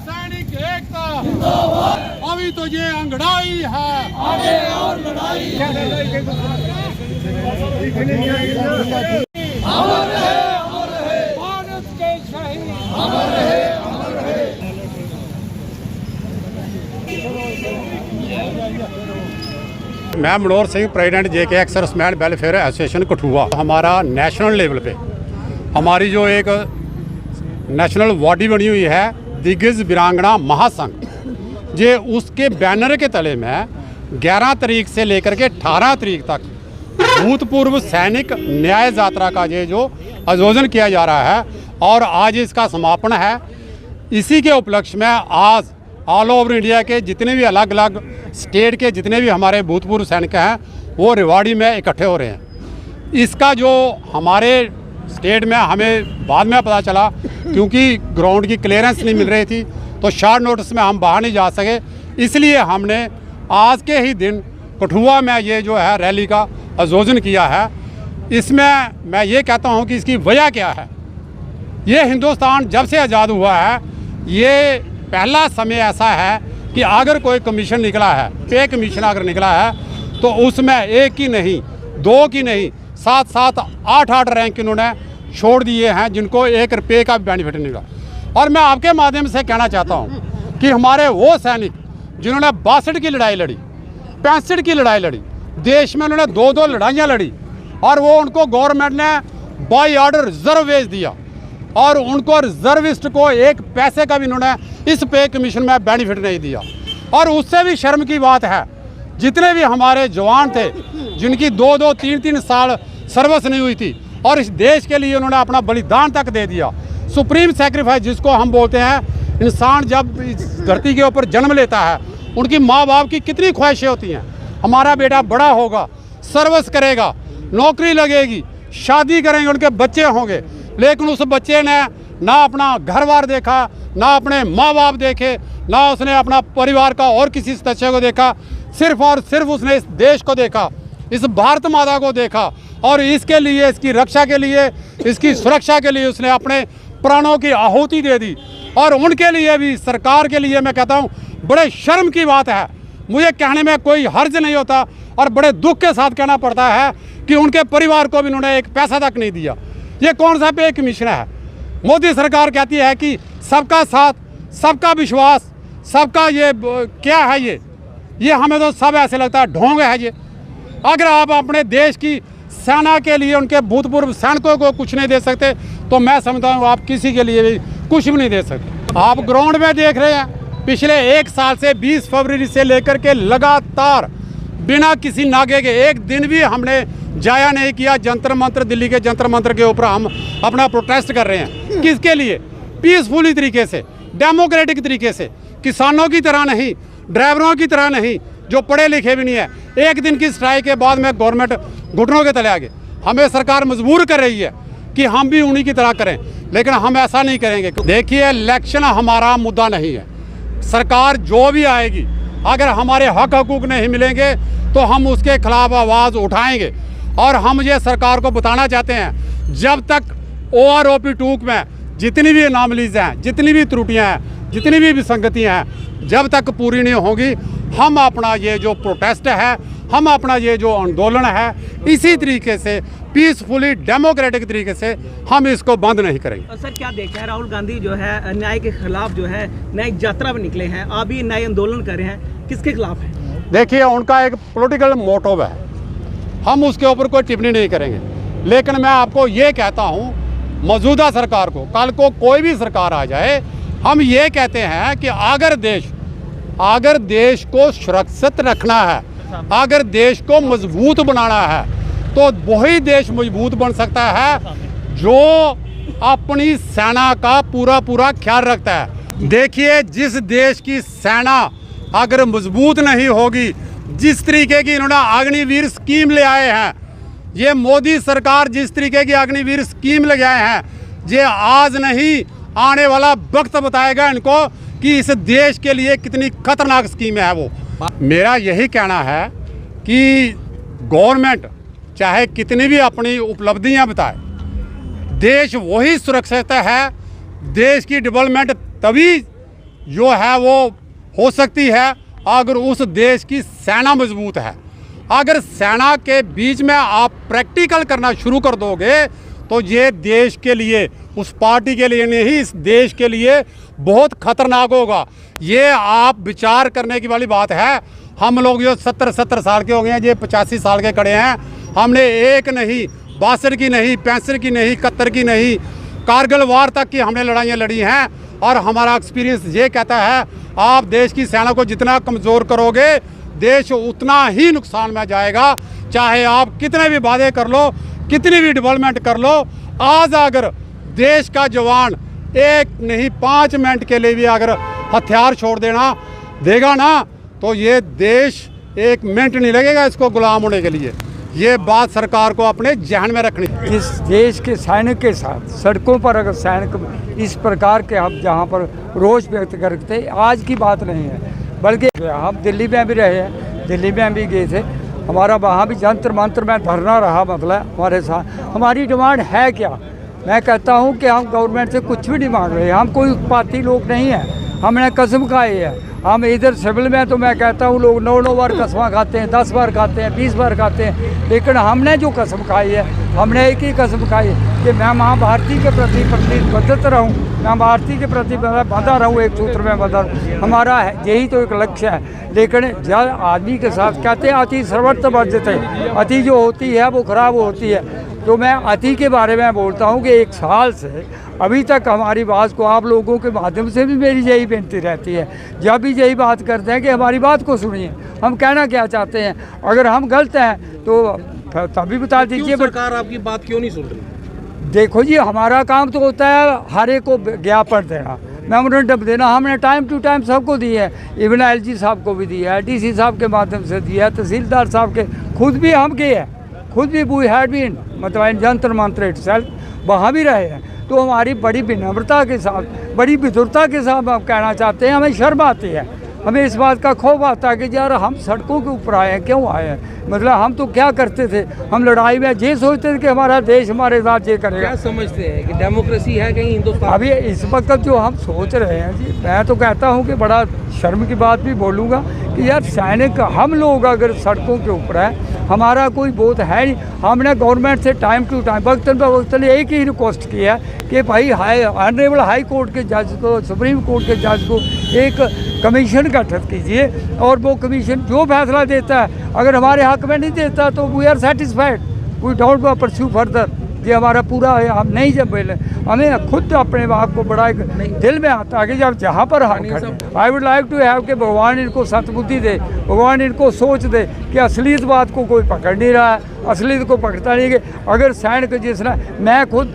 सैनिक एकता अभी तो ये अंगड़ाई है, आगे और लड़ाई अमर रहे, भारत के शहीद अमर रहे, अमर रहे। मैं Manohar Singh, president JK ex serviceman welfare association Kathua. हमारा नेशनल लेवल पे हमारी जो एक नेशनल बॉडी बनी हुई है दिग्गज वीरांगना महासंघ, ये उसके बैनर के तले में 11 तारीख से लेकर के 18 तारीख तक भूतपूर्व सैनिक न्याय यात्रा का ये जो आयोजन किया जा रहा है और आज इसका समापन है। इसी के उपलक्ष्य में आज ऑल ओवर इंडिया के जितने भी अलग अलग स्टेट के जितने भी हमारे भूतपूर्व सैनिक हैं वो रेवाड़ी में इकट्ठे हो रहे हैं। इसका जो हमारे स्टेट में हमें बाद में पता चला, क्योंकि ग्राउंड की क्लियरेंस नहीं मिल रही थी तो शॉर्ट नोटिस में हम बाहर नहीं जा सके, इसलिए हमने आज के ही दिन कठुआ में ये जो है रैली का आयोजन किया है। इसमें मैं ये कहता हूँ कि इसकी वजह क्या है। ये हिंदुस्तान जब से आज़ाद हुआ है, ये पहला समय ऐसा है कि अगर कोई कमीशन निकला है, पे कमीशन अगर निकला है, तो उसमें एक की नहीं, दो की नहीं, 7-7, 8-8 रैंक इन्होंने छोड़ दिए हैं जिनको 1 रुपये का बेनिफिट नहीं मिला। और मैं आपके माध्यम से कहना चाहता हूं कि हमारे वो सैनिक जिन्होंने 62 की लड़ाई लड़ी, 65 की लड़ाई लड़ी, देश में उन्होंने 2-2 लड़ाइयाँ लड़ी और वो उनको गवर्नमेंट ने बाई ऑर्डर रिजर्व भेज दिया और उनको रिजर्विस्ट को 1 पैसे का भी इन्होंने इस पे कमीशन में बेनिफिट नहीं दिया। और उससे भी शर्म की बात है, जितने भी हमारे जवान थे जिनकी 2-2, 3-3 साल सर्विस नहीं हुई थी और इस देश के लिए उन्होंने अपना बलिदान तक दे दिया, सुप्रीम सैक्रिफाइस जिसको हम बोलते हैं। इंसान जब इस धरती के ऊपर जन्म लेता है, उनकी माँ बाप की कितनी ख्वाहिशें होती हैं, हमारा बेटा बड़ा होगा, सर्विस करेगा, नौकरी लगेगी, शादी करेंगे, उनके बच्चे होंगे, लेकिन उस बच्चे ने ना अपना घर बार देखा, ना अपने माँ बाप देखे, ना उसने अपना परिवार का और किसी सदस्य को देखा, सिर्फ और सिर्फ उसने इस देश को देखा, इस भारत माता को देखा और इसके लिए, इसकी रक्षा के लिए, इसकी सुरक्षा के लिए उसने अपने प्राणों की आहुति दे दी। और उनके लिए भी, सरकार के लिए मैं कहता हूँ बड़े शर्म की बात है। मुझे कहने में कोई हर्ज नहीं होता और बड़े दुख के साथ कहना पड़ता है कि उनके परिवार को भी उन्होंने 1 पैसा तक नहीं दिया। ये कौन सा पे कमीशन है? मोदी सरकार कहती है कि सबका साथ, सबका विश्वास, सबका ये क्या है ये हमें तो सब ऐसे लगता है ढोंग है ये। अगर आप अपने देश की सेना के लिए, उनके भूतपूर्व सैनिकों को कुछ नहीं दे सकते तो मैं समझता हूँ आप किसी के लिए भी कुछ भी नहीं दे सकते। आप ग्राउंड में देख रहे हैं, पिछले 1 साल से 20 फरवरी से लेकर के लगातार बिना किसी नागे के एक दिन भी हमने जाया नहीं किया। जंतर मंतर, दिल्ली के जंतर मंतर के ऊपर हम अपना प्रोटेस्ट कर रहे हैं। किसके लिए? पीसफुली तरीके से, डेमोक्रेटिक तरीके से, किसानों की तरह नहीं, ड्राइवरों की तरह नहीं जो पढ़े लिखे भी नहीं है। एक दिन की स्ट्राइक के बाद में गवर्नमेंट घुटनों के तले आ गए। हमें सरकार मजबूर कर रही है कि हम भी उन्हीं की तरह करें, लेकिन हम ऐसा नहीं करेंगे। देखिए, इलेक्शन हमारा मुद्दा नहीं है। सरकार जो भी आएगी, अगर हमारे हक हकूक नहीं मिलेंगे तो हम उसके खिलाफ आवाज़ उठाएंगे। और हम ये सरकार को बताना चाहते हैं, जब तक OROP 2 में जितनी भी अनॉमलीज हैं, जितनी भी त्रुटियां हैं, जितनी भी विसंगतियां हैं, जब तक पूरी नहीं होंगी, हम अपना ये जो प्रोटेस्ट है, हम अपना ये जो आंदोलन है, इसी तरीके से पीसफुली डेमोक्रेटिक तरीके से हम इसको बंद नहीं करेंगे। सर, क्या देखा है, राहुल गांधी जो है न्याय के खिलाफ जो है न्याय यात्रा में निकले हैं, आप भी न्याय आंदोलन कर रहे हैं, किसके खिलाफ है? देखिए, उनका एक पॉलिटिकल मोटिव है, हम उसके ऊपर कोई टिप्पणी नहीं करेंगे। लेकिन मैं आपको ये कहता हूँ, मौजूदा सरकार को, कल को कोई भी सरकार आ जाए, हम ये कहते हैं कि अगर देश को सुरक्षित रखना है, अगर देश को मजबूत बनाना है, तो वही देश मजबूत बन सकता है जो अपनी सेना का पूरा ख्याल रखता है। देखिए, जिस देश की सेना अगर मजबूत नहीं होगी, जिस तरीके की इन्होंने अग्निवीर स्कीम ले आए हैं, ये मोदी सरकार जिस तरीके की अग्निवीर स्कीम लगाए हैं, ये आज नहीं आने वाला वक्त बताएगा इनको कि इस देश के लिए कितनी खतरनाक स्कीम है वो। मेरा यही कहना है कि गवर्नमेंट चाहे कितनी भी अपनी उपलब्धियां बताए, देश वही सुरक्षित है, देश की डेवलपमेंट तभी जो है वो हो सकती है अगर उस देश की सेना मजबूत है। अगर सेना के बीच में आप प्रैक्टिकल करना शुरू कर दोगे तो ये देश के लिए, उस पार्टी के लिए नहीं, इस देश के लिए बहुत खतरनाक होगा। ये आप विचार करने की वाली बात है। हम लोग जो 70 साल के हो गए हैं, ये 85 साल के खड़े हैं। हमने एक नहीं, 62 की नहीं, 65 की नहीं, 71 की नहीं, कारगिल वार तक की हमने लड़ाइयाँ लड़ी हैं। और हमारा एक्सपीरियंस ये कहता है आप देश की सेना को जितना कमज़ोर करोगे, देश उतना ही नुकसान में जाएगा। चाहे आप कितने भी वादे कर लो, कितनी भी डेवलपमेंट कर लो, आज अगर देश का जवान एक नहीं 5 मिनट के लिए भी अगर हथियार छोड़ देगा ना, तो ये देश 1 मिनट नहीं लगेगा इसको गुलाम होने के लिए। ये बात सरकार को अपने जहन में रखनी है। इस देश के सैनिक के साथ सड़कों पर अगर सैनिक इस प्रकार के हम जहाँ पर रोष व्यक्त करते, आज की बात नहीं है, बल्कि हम दिल्ली में भी रहे हैं, दिल्ली में भी गए थे, हमारा वहाँ भी जंतर मंतर में धरना रहा। मतलब हमारे साथ हमारी डिमांड है क्या? मैं कहता हूँ कि हम गवर्नमेंट से कुछ भी नहीं मांग रहे, हम कोई उत्पाती लोग नहीं हैं, हमने कसम खाई है। हम इधर सिविल में तो मैं कहता हूँ लोग 9 बार कसम खाते हैं, 10 बार खाते हैं, 20 बार खाते हैं, लेकिन हमने जो कसम खाई है, हमने एक ही कसम खाई है कि मैं माँ भारती के प्रति प्रतिबद्ध रहूँ, मैं भारती के प्रति बंधा रहूँ, एक सूत्र में बंधा रहूँ। हमारा यही तो एक लक्ष्य है। लेकिन जब आदमी के साथ कहते हैं अति सर्वत्र वर्जित है, अति जो होती है वो खराब होती है। तो मैं अति के बारे में बोलता हूँ कि 1 साल से अभी तक हमारी बात को आप लोगों के माध्यम से भी मेरी यही विनती रहती है, जब भी यही बात करते हैं कि हमारी बात को सुनिए, हम कहना क्या चाहते हैं। अगर हम गलत हैं तो तभी बता दीजिए। सरकार आपकी बात क्यों नहीं सुन रही? देखो जी, हमारा काम तो होता है हर एक को ज्ञापन देना, मेमोरेंडम देना। हमने टाइम टू टाइम सबको दी है, इवन LG साहब को भी दिया है, DC साहब के माध्यम से दिया है, तहसीलदार साहब के, खुद भी हम गए हैं, खुद भी वी हैड बीन मतलब जंतर मंत्र इटसेल्फ, वहाँ भी रहे हैं। तो हमारी बड़ी विनम्रता के साथ, बड़ी विधुरता के साथ हम कहना चाहते हैं, हमें शर्म आती है, हमें इस बात का खौफ आता है कि यार हम सड़कों के ऊपर आए हैं, क्यों आए हैं? मतलब हम तो क्या करते थे, हम लड़ाई में ये सोचते थे कि हमारा देश हमारे साथ ये करेगा। क्या समझते हैं कि डेमोक्रेसी है कहीं हिंदुस्तान? अभी इस वक्त जो हम सोच रहे हैं जी, मैं तो कहता हूँ कि बड़ा शर्म की बात भी बोलूँगा कि यार सैनिक हम लोग अगर सड़कों के ऊपर है, हमारा कोई बोध है नहीं। हमने गवर्नमेंट से टाइम टू टाइम वक्तन ब वक्तन एक ही रिक्वेस्ट किया कि भाई ऑनरेबल हाई कोर्ट के जज को, सुप्रीम कोर्ट के जज को एक कमीशन गठित कीजिए, और वो कमीशन जो फैसला देता है, अगर हमारे हक में नहीं देता तो we are satisfied, we don't pursue further. ये हमारा पूरा है, हम नहीं जब बोले, हमें खुद अपने आप को बड़ा एक दिल में आता है कि जब जहाँ पर हम खड़े, I would like to have कि भगवान इनको सतबुद्धि दे, भगवान इनको सोच दे कि असलियत बात को कोई पकड़ नहीं रहा है, असलियत को पकड़ता नहीं। कि अगर सैनिक जिसने, मैं खुद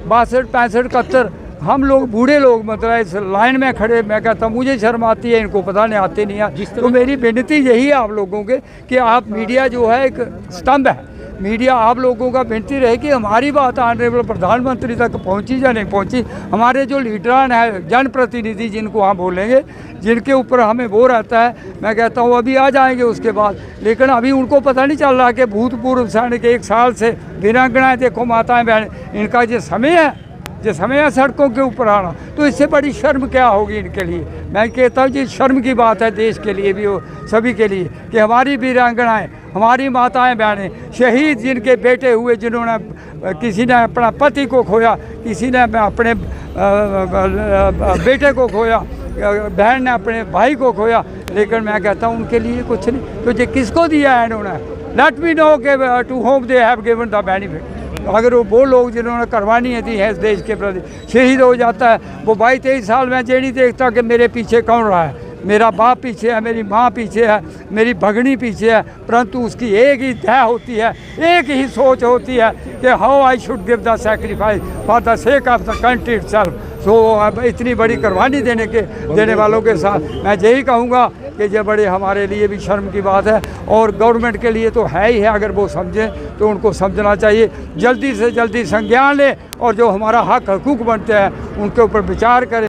62, 65, 71, हम लोग बूढ़े लोग मतलब इस लाइन में खड़े, मैं कहता हूँ मुझे शर्म आती है, इनको पता नहीं आती नहीं है। तो मेरी विनती यही है आप लोगों के कि आप मीडिया जो है एक स्तंभ है, मीडिया आप लोगों का विनती रहे कि हमारी बात ऑनरेबल प्रधानमंत्री तक पहुंची या नहीं पहुंची। हमारे जो लीडरान है, जनप्रतिनिधि जिनको हम बोलेंगे, जिनके ऊपर हमें वो रहता है, मैं कहता हूँ अभी आ जाएंगे उसके बाद, लेकिन अभी उनको पता नहीं चल रहा कि भूतपूर्व सैनिक 1 साल से वीरांगनाएँ देखो, माताएं बहन, इनका जो समय है सड़कों के ऊपर आना, तो इससे बड़ी शर्म क्या होगी इनके लिए। मैं कहता हूँ जी शर्म की बात है देश के लिए भी, हो सभी के लिए, कि हमारी वीरांगनाएँ, हमारी माताएं बहनें, शहीद जिनके बेटे हुए, जिन्होंने किसी ने अपना पति को खोया, किसी ने अपने बेटे को खोया, बहन ने अपने भाई को खोया, लेकिन मैं कहता हूँ उनके लिए कुछ नहीं। तो ये किसको दिया है इन्होंने? लेट मी नो के to whom they have given the benefit. अगर वो लोग जिन्होंने कुर्बानी दी है इस देश के प्रति, शहीद हो जाता है, वो 22-23 साल में ये नहीं देखता कि मेरे पीछे कौन रहा है, मेरा बाप पीछे है, मेरी माँ पीछे है, मेरी भगनी पीछे है, परंतु उसकी एक ही ध्येय होती है, एक ही सोच होती है कि how I should give the sacrifice for the sake of the country itself. So अब इतनी बड़ी कुर्बानी देने वालों के साथ मैं यही कहूँगा कि ये बड़े हमारे लिए भी शर्म की बात है और गवर्नमेंट के लिए तो है ही है। अगर वो समझें तो उनको समझना चाहिए, जल्दी से जल्दी संज्ञान लें और जो हमारा हक हकूक़ बनते हैं उनके ऊपर विचार करें।